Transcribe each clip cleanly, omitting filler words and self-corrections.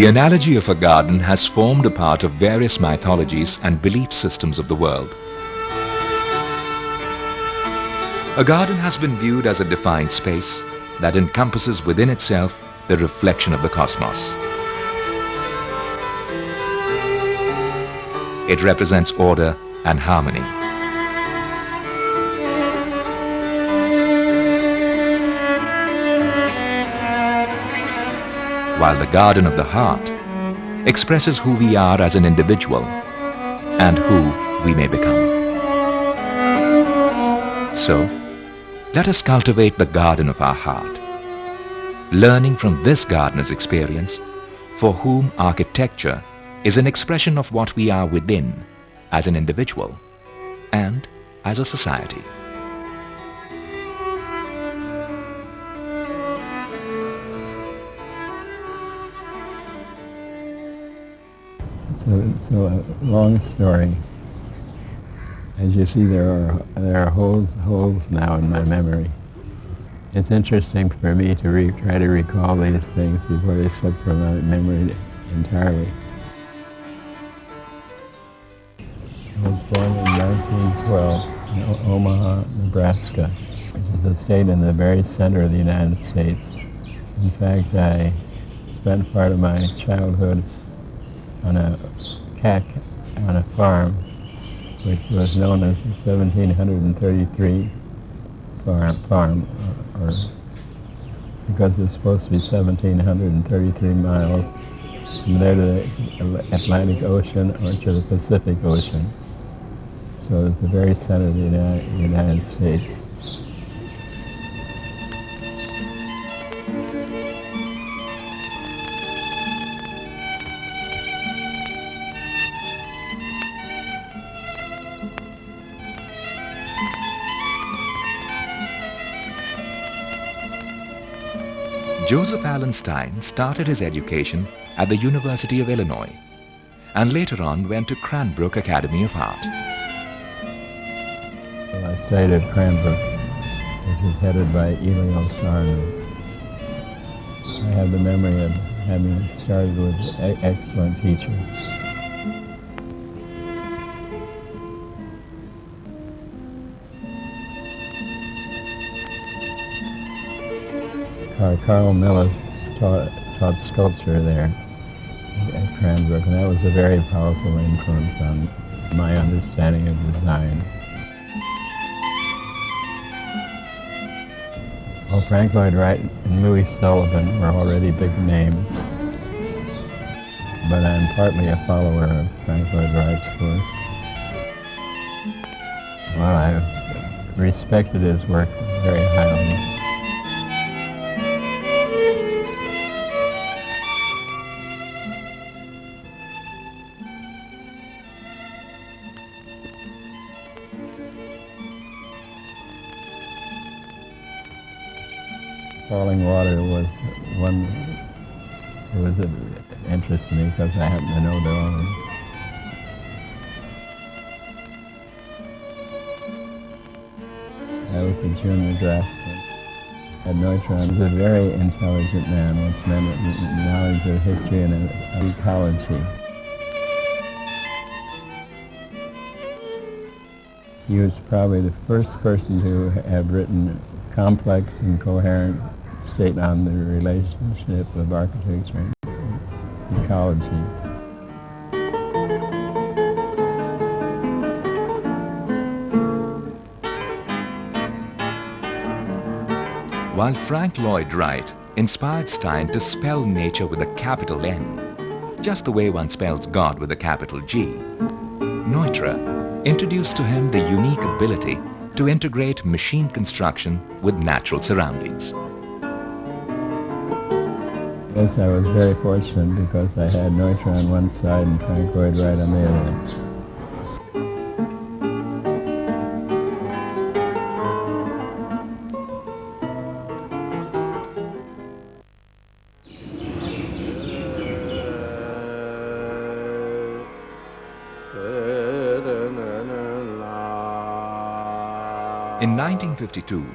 The analogy of a garden has formed a part of various mythologies and belief systems of the world. A garden has been viewed as a defined space that encompasses within itself the reflection of the cosmos. It represents order and harmony. While the garden of the heart expresses who we are as an individual and who we may become. So, let us cultivate the garden of our heart, learning from this gardener's experience, for whom architecture is an expression of what we are within as an individual and as a society. So a long story. As you see, there are holes now in my memory. It's interesting for me to try to recall these things before they slip from my memory entirely. I was born in 1912 in Omaha, Nebraska, which is a state in the very center of the United States. In fact, I spent part of my childhood on a farm, which was known as the 1733 farm, or because it's supposed to be 1733 miles from there to the Atlantic Ocean or to the Pacific Ocean. So it's the very center of the United States. Joseph Allen Stein started his education at the University of Illinois and later on went to Cranbrook Academy of Art. Well, I studied at Cranbrook, which is headed by Elio Sarno. I have the memory of having started with excellent teachers. Carl Millis taught sculpture there at Cranbrook, and that was a very powerful influence on my understanding of design. Well, Frank Lloyd Wright and Louis Sullivan were already big names, but I'm partly a follower of Frank Lloyd Wright's work. Well, I respected his work very highly. Falling water was one that was of interest to me because I happen to know the owner. I was a junior draftsman at Neutron. He was a very intelligent man, which meant knowledge of history and ecology. He was probably the first person to have written complex and coherent statement on the relationship of architecture and ecology. While Frank Lloyd Wright inspired Stein to spell nature with a capital N, just the way one spells God with a capital G, Neutra introduced to him the unique ability to integrate machine construction with natural surroundings. Yes, I was very fortunate because I had Neutra on one side and Frank Lloyd Wright on the other. In 1952,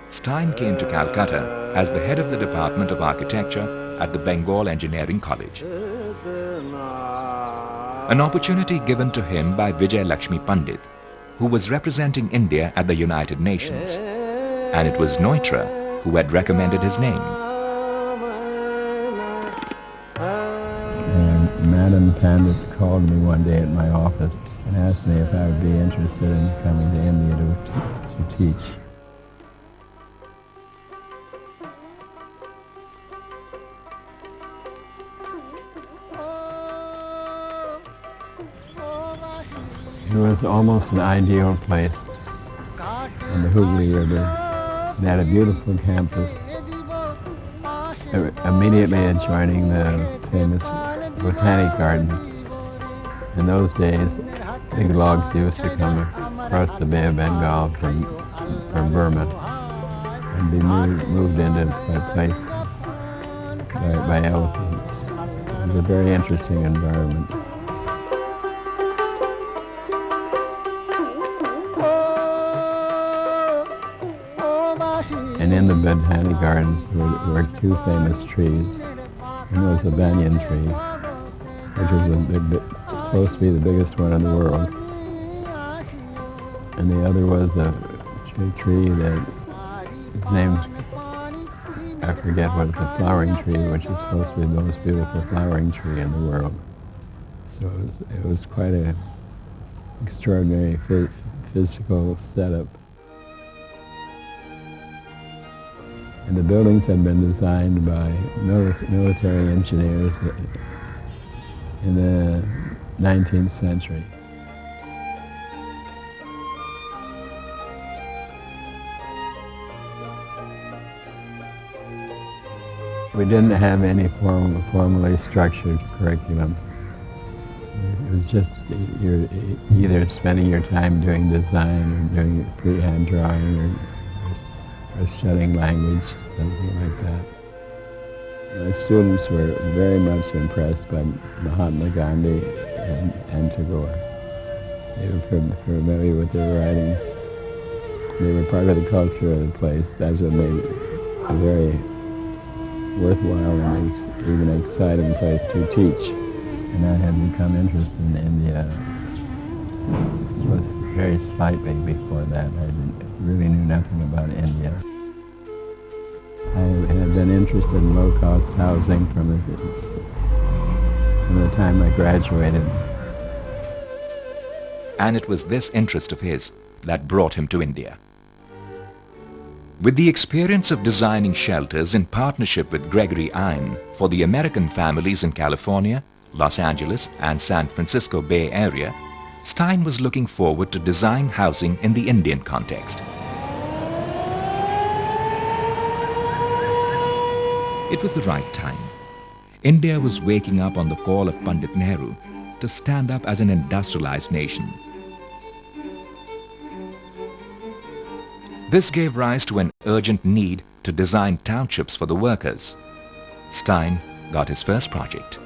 Stein came to Calcutta as the head of the Department of Architecture at the Bengal Engineering College. An opportunity given to him by Vijay Lakshmi Pandit, who was representing India at the United Nations, and it was Neutra who had recommended his name. And Madam Pandit called me one day at my office and asked me if I would be interested in coming to India to teach. It was almost an ideal place on the Hooghly River. It had a beautiful campus immediately adjoining the famous Botanic Gardens. In those days, big logs used to come across the Bay of Bengal from Burma and be moved into a place by elephants. It was a very interesting environment. And in the Botanic Gardens were two famous trees. One was a banyan tree, which was supposed to be the biggest one in the world. And the other was a tree that is named, I forget what, the flowering tree, which is supposed to be the most beautiful flowering tree in the world. So it was quite an extraordinary physical setup. And the buildings had been designed by military engineers in the 19th century. We didn't have any formally structured curriculum. It was just you're either spending your time doing design or doing freehand drawing or studying language, something like that. My students were very much impressed by Mahatma Gandhi and Tagore. They were familiar with their writings. They were part of the culture of the place. That's what made it a very worthwhile and even exciting place to teach. And I had become interested in India. This was very slightly before that. I really knew nothing about India. I had been interested in low-cost housing from the time I graduated. And it was this interest of his that brought him to India. With the experience of designing shelters in partnership with Gregory Stein for the American families in California, Los Angeles, and San Francisco Bay Area, Stein was looking forward to design housing in the Indian context. It was the right time. India was waking up on the call of Pandit Nehru to stand up as an industrialized nation. This gave rise to an urgent need to design townships for the workers. Stein got his first project.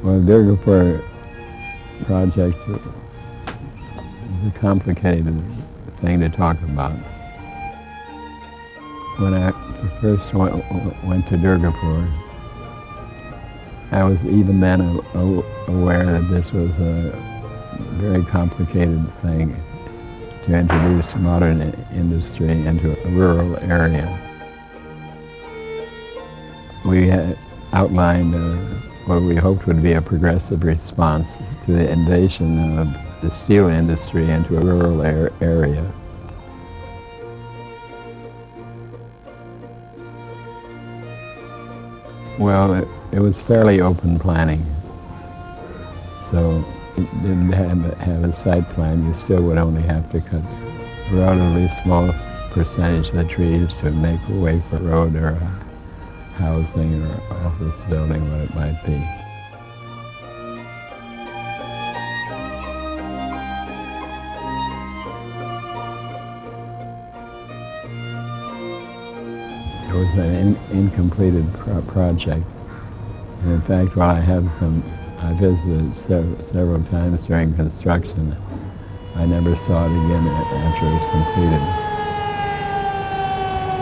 Well, the Durgapur project is a complicated thing to talk about. When I first went to Durgapur, I was even then aware that this was a very complicated thing to introduce modern industry into a rural area. We had outlined what we hoped would be a progressive response to the invasion of the steel industry into a rural area. Well, it was fairly open planning, so it didn't have a site plan. You still would only have to cut a relatively small percentage of the trees to make a way for a road or a housing or office building, what it might be. It was an incompleted project. And in fact, while I visited several times during construction, I never saw it again after it was completed.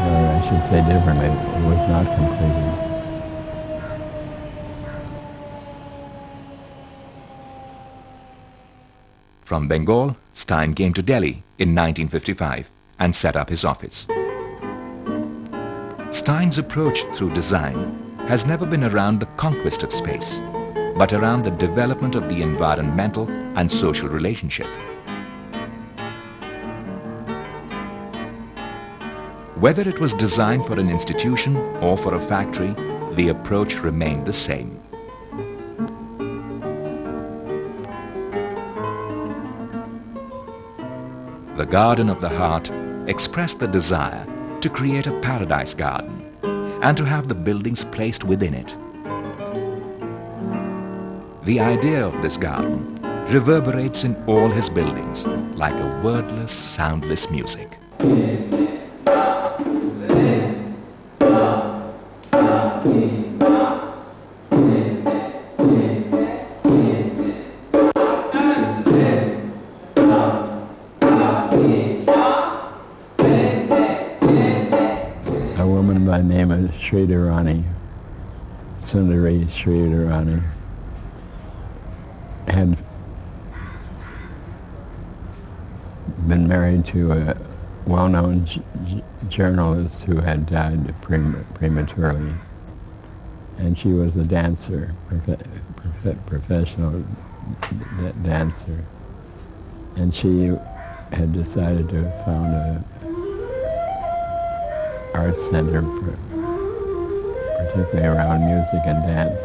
Or I should say differently, it was not completed. From Bengal, Stein came to Delhi in 1955 and set up his office. Stein's approach through design has never been around the conquest of space, but around the development of the environmental and social relationship. Whether it was designed for an institution or for a factory, the approach remained the same. The Garden of the Heart expressed the desire to create a paradise garden and to have the buildings placed within it. The idea of this garden reverberates in all his buildings like a wordless, soundless music. A woman by the name of Sridharani, Sundari Sridharani, had been married to a well-known journalist who had died prematurely. And she was a dancer, professional dancer. And she had decided to found a art center, particularly around music and dance.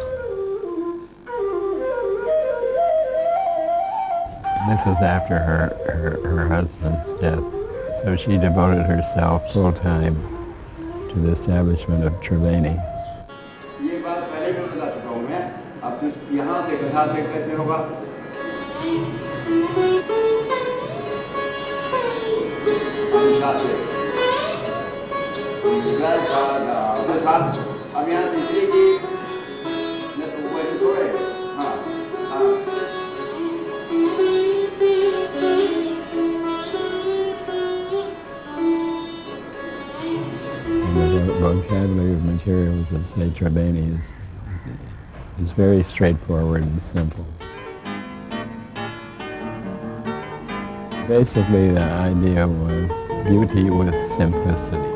And this was after her husband's death. So she devoted herself full-time to the establishment of Triveni. The vocabulary of materials that say Triveni is very straightforward and simple. Basically, the idea was beauty with simplicity.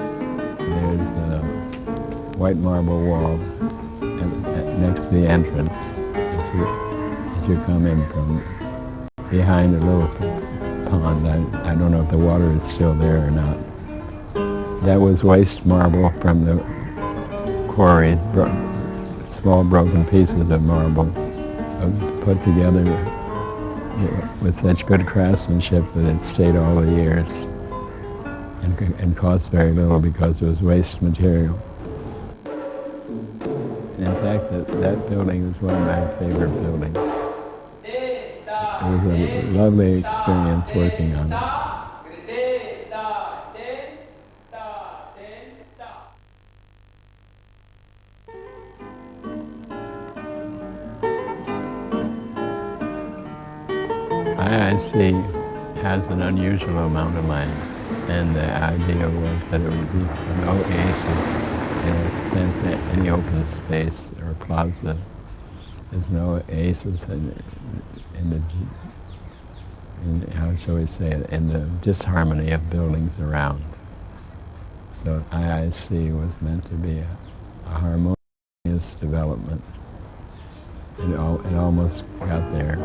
There's a white marble wall next to the entrance as you come in from behind a little pond. I don't know if the water is still there or not. That was waste marble from the quarries, small broken pieces of marble put together with such good craftsmanship that it stayed all the years and cost very little because it was waste material. In fact, that building was one of my favorite buildings. It was a lovely experience working on it. IIC has an unusual amount of land, and the idea was that it would be an oasis in a sense that any open space or plaza. There's no oasis in how shall we say it, in the disharmony of buildings around. So IIC was meant to be a harmonious development. It almost got there.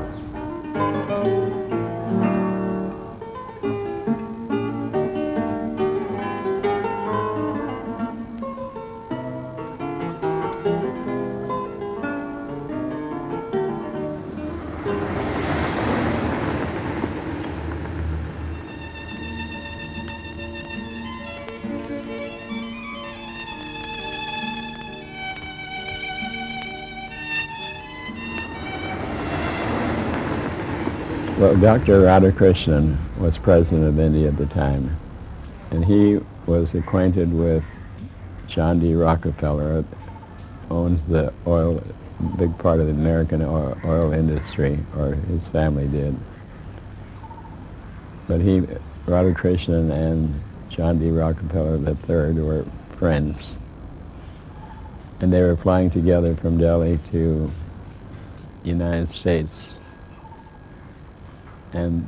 Well, Dr. Radhakrishnan was president of India at the time, and he was acquainted with John D. Rockefeller, owns the oil, big part of the American oil industry, or his family did. But Radhakrishnan and John D. Rockefeller III were friends, and they were flying together from Delhi to the United States. And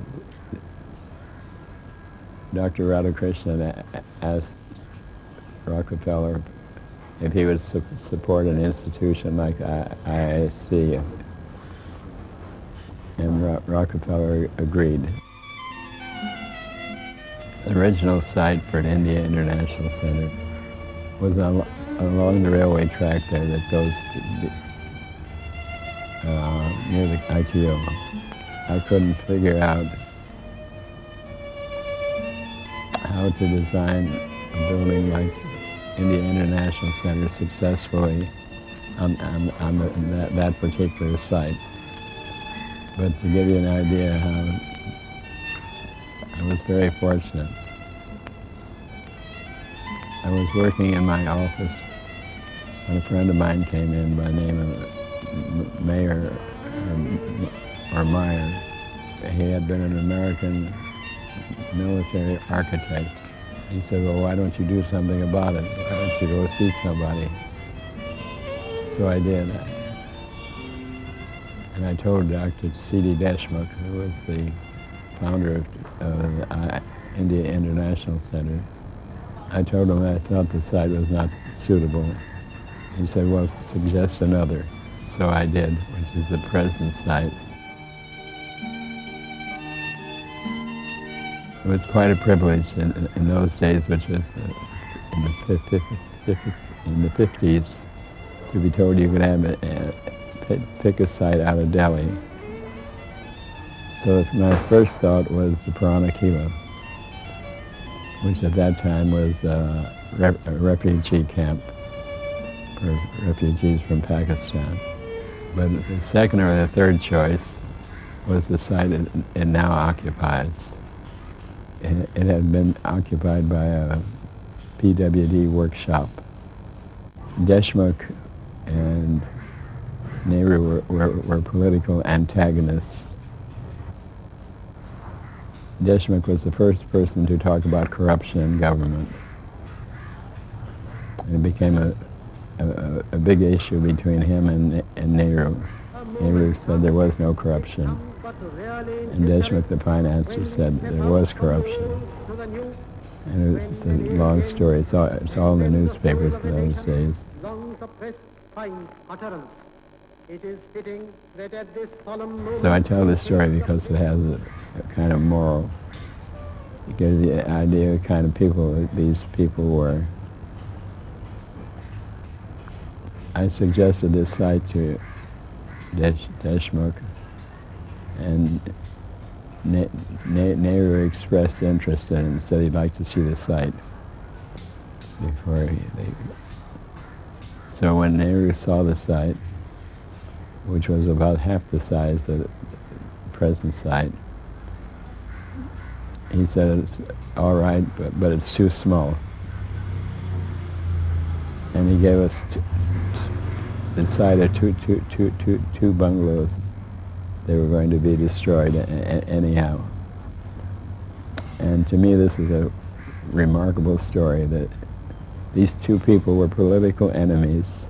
Dr. Radhakrishnan asked Rockefeller if he would support an institution like IISc, and Rockefeller agreed. The original site for an India International Center was along the railway track there that goes near the ITO. I couldn't figure out how to design a building like India International Center successfully on that particular site. But to give you an idea how I was very fortunate. I was working in my office when a friend of mine came in by the name of Mayer or Meyer. He had been an American military architect. He said, well, why don't you do something about it? Why don't you go see somebody? So I did. And I told Dr. C.D. Deshmukh, who was the founder of the India International Center, I told him I thought the site was not suitable. He said, well, suggest another. So I did, which is the present site. It was quite a privilege in those days, which was in the 50s, to be told you could pick a site out of Delhi. So my first thought was the Purana Kila, which at that time was a refugee camp for refugees from Pakistan. But the second or the third choice was the site it now occupies. It had been occupied by a PWD workshop. Deshmukh and Nehru were political antagonists. Deshmukh was the first person to talk about corruption in government. And it became a big issue between him and Nehru. Nehru said there was no corruption. And Deshmukh, the financier, said there was corruption. And it's a long story. It's all in the newspapers in those days. So I tell this story because it has a kind of moral. You get the idea of the kind of people that these people were. I suggested this site to Deshmukh, and Nehru expressed interest in it and said he'd like to see the site before So when Nehru saw the site, which was about half the size of the present site, he said it's all right, but it's too small. And he gave us the site of two bungalows. They were going to be destroyed anyhow. And to me, this is a remarkable story that these two people were political enemies.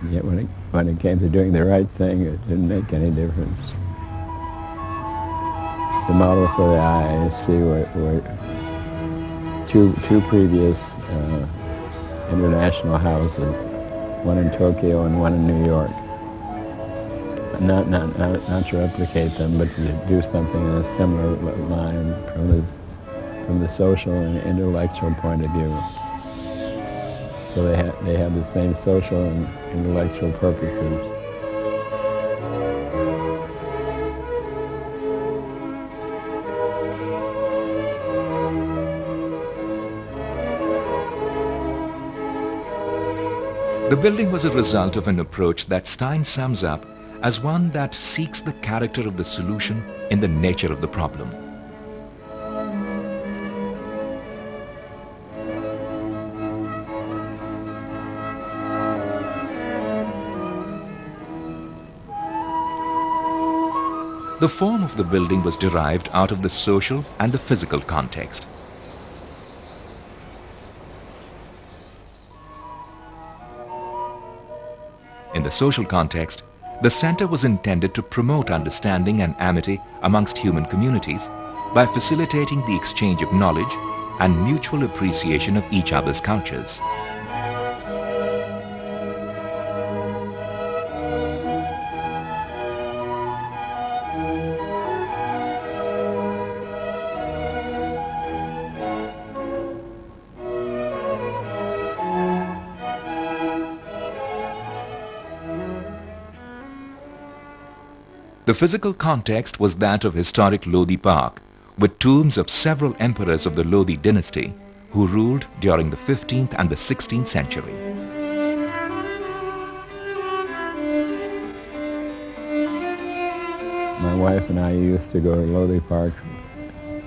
Yet when it came to doing the right thing, it didn't make any difference. The model for the IISc were two previous international houses, one in Tokyo and one in New York. Not to replicate them, but to do something in a similar line from the social and intellectual point of view. So they had the same social and intellectual purposes. The building was a result of an approach that Stein sums up as one that seeks the character of the solution in the nature of the problem. The form of the building was derived out of the social and the physical context. In the social context, The center was intended to promote understanding and amity amongst human communities by facilitating the exchange of knowledge and mutual appreciation of each other's cultures. The physical context was that of historic Lodi Park, with tombs of several emperors of the Lodi dynasty who ruled during the 15th and the 16th century. My wife and I used to go to Lodi Park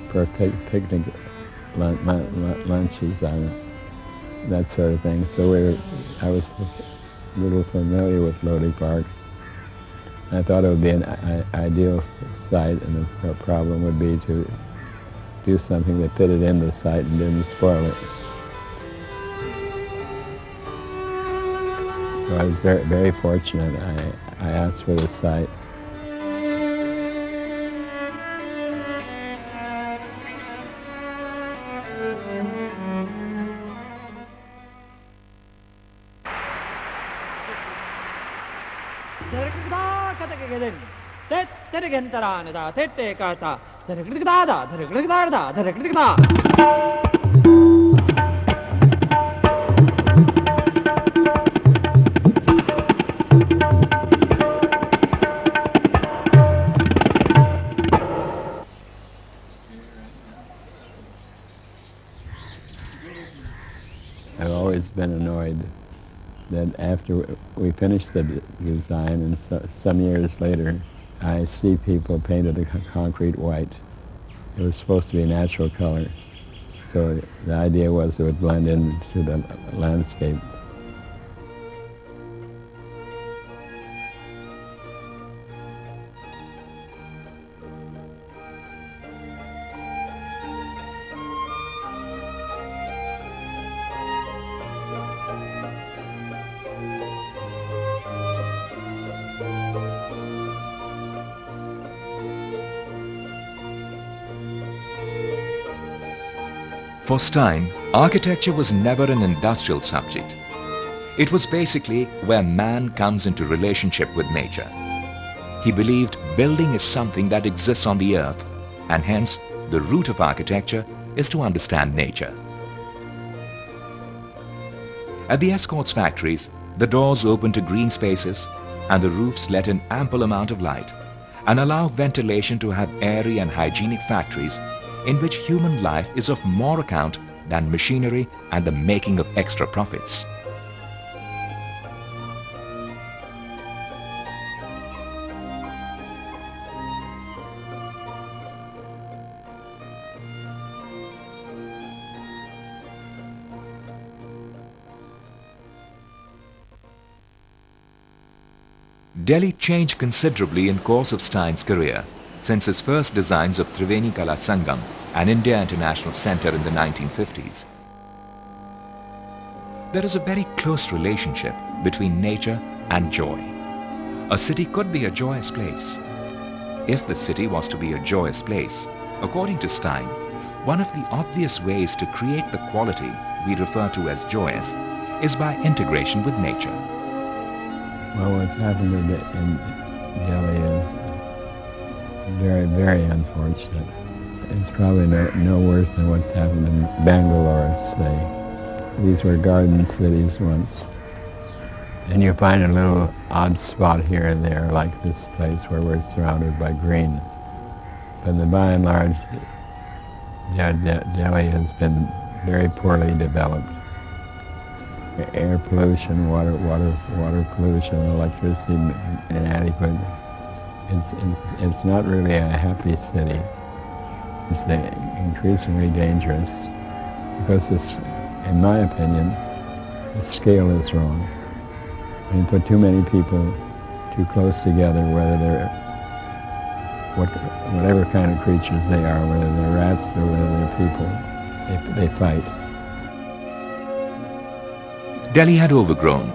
for picnic lunches and that sort of thing. So I was a little familiar with Lodi Park. I thought it would be an ideal site, and the problem would be to do something that fitted in the site and didn't spoil it. So I was very fortunate. I asked for the site. I've always been annoyed that after we finished the design and some years later, I see people painted the concrete white. It was supposed to be a natural color, so the idea was it would blend into the landscape. For Stein, architecture was never an industrial subject. It was basically where man comes into relationship with nature. He believed building is something that exists on the earth, and hence the root of architecture is to understand nature. At the Escorts factories, the doors open to green spaces and the roofs let in ample amount of light and allow ventilation to have airy and hygienic factories in which human life is of more account than machinery and the making of extra profits. Delhi changed considerably in course of Stein's career, since his first designs of Triveni Kala Sangam and India International Centre in the 1950s. There is a very close relationship between nature and joy. A city could be a joyous place. If the city was to be a joyous place, according to Stein, one of the obvious ways to create the quality we refer to as joyous is by integration with nature. Well, what's happened in Delhi is very unfortunate. It's probably no worse than what's happened in Bangalore, say. These were garden cities once. And you find a little odd spot here and there, like this place where we're surrounded by green. But by and large, Delhi has been very poorly developed. Air pollution, water pollution, electricity inadequate. It's not really a happy city. It's increasingly dangerous because this, in my opinion, the scale is wrong. When you put too many people too close together, whether they're whatever kind of creatures they are, whether they're rats or whether they're people, they fight. Delhi had overgrown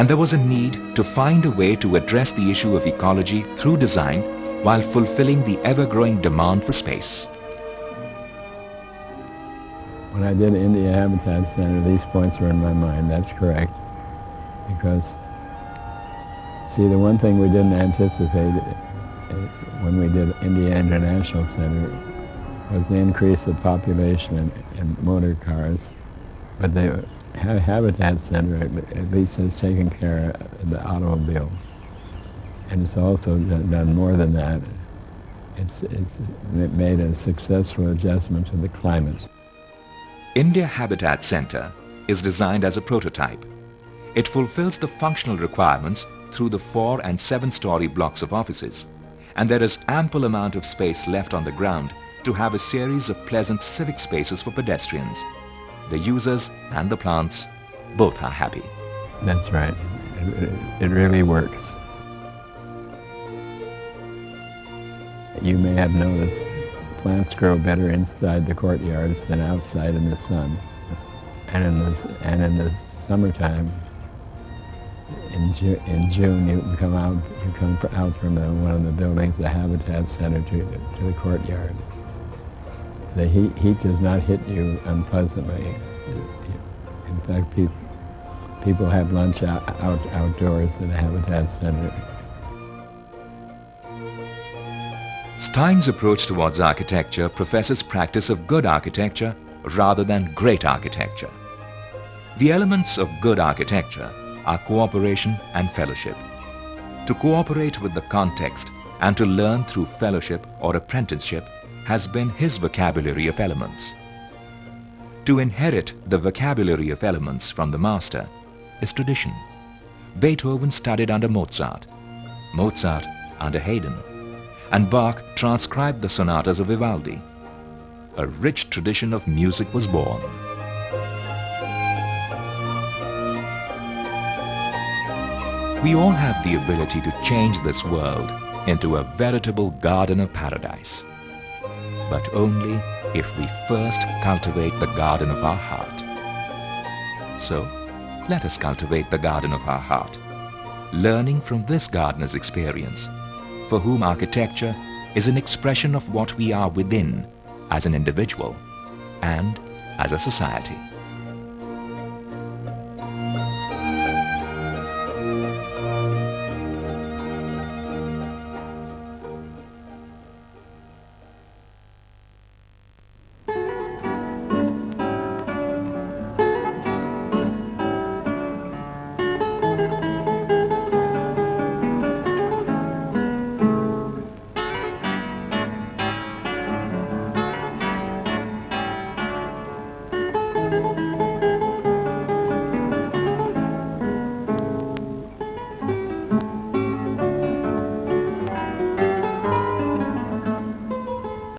and there was a need to find a way to address the issue of ecology through design while fulfilling the ever-growing demand for space. When I did India Habitat Center, these points were in my mind. That's correct. Because, see, the one thing we didn't anticipate when we did India International Center was the increase of population in motor cars. But the Habitat Center at least has taken care of the automobiles. And it's also done more than that. It's made a successful adjustment to the climate. India Habitat Center is designed as a prototype. It fulfills the functional requirements through the 4- and 7-story blocks of offices, and there is ample amount of space left on the ground to have a series of pleasant civic spaces for pedestrians. The users and the plants both are happy. That's right. It really works. You may have noticed plants grow better inside the courtyards than outside in the sun. And in the summertime, in June, you come out from one of the buildings, the Habitat Center, to the courtyard. The heat does not hit you unpleasantly. In fact, people have lunch outdoors at the Habitat Center. Stein's approach towards architecture professes practice of good architecture rather than great architecture. The elements of good architecture are cooperation and fellowship. To cooperate with the context and to learn through fellowship or apprenticeship has been his vocabulary of elements. To inherit the vocabulary of elements from the master is tradition. Beethoven studied under Mozart, Mozart under Haydn, and Bach transcribed the sonatas of Vivaldi. A rich tradition of music was born. We all have the ability to change this world into a veritable garden of paradise, but only if we first cultivate the garden of our heart. So, let us cultivate the garden of our heart, learning from this gardener's experience, for whom architecture is an expression of what we are within as an individual and as a society.